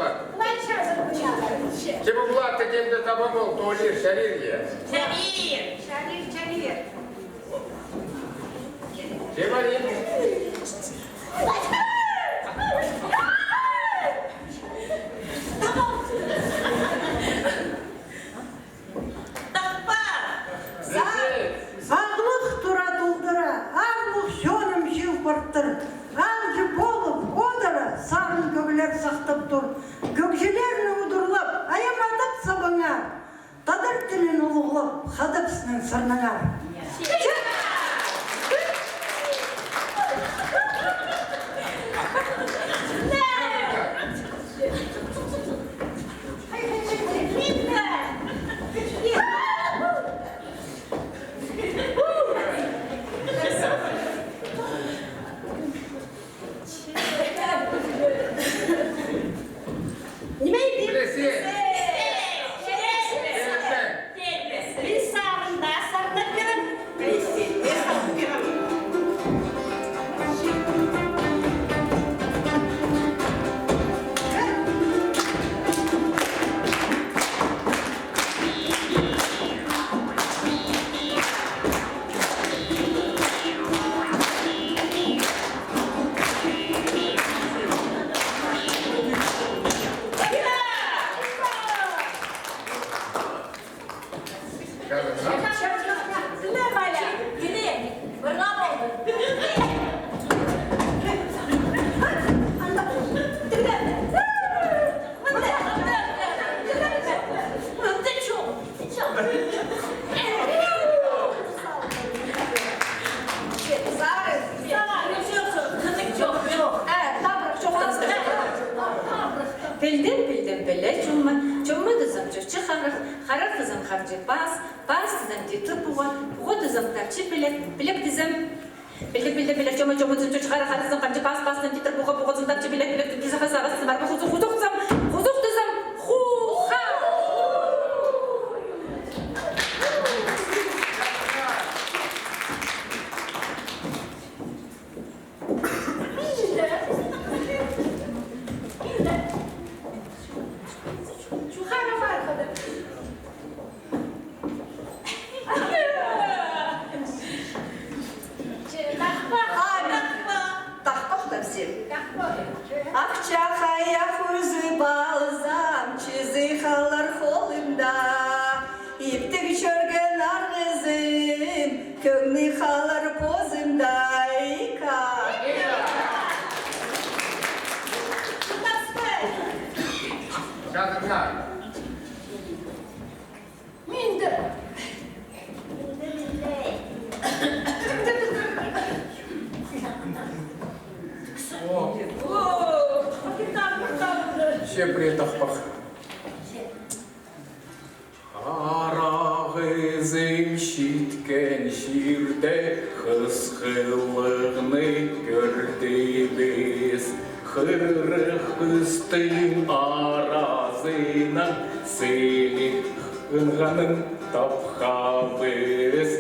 var. Ulan çağırdım bu çağırdım. Şimdi bu hatta gemde tabam ol, doğruyor, şerir ya. Şerir. Cemal iyi. Ağlık dura doldıra, ağlık şonum жив бұрттыр. Ağzı болып, одыра, сарын көглер сақтап тұр. Көкжелерін ұдырлап, аяматып сабыңа. Тадыр тілін ұлығылап, қадыпсының сырныңа. Bildim bile, çumma dızım çöçü xarar kızım harcı bas dızım ditir buğa dızım tarçı bilek dızım bilek çumma dızım çöçü xarar kızım harcı bas dızım ditir buğa dızım tarçı bilek dızım xasağız var bu huzuk dızım xuha. Akçakaya kuzu balzam, çizi kalır kolumda. İptik çörgen argızım, kömni kalır pozumda. Kadınlar. Ще притахпах. Арағызым шиткен ширде қысқылығыны көрді біз. Қырық күстің аразынан сені қынғанын тапқабыз.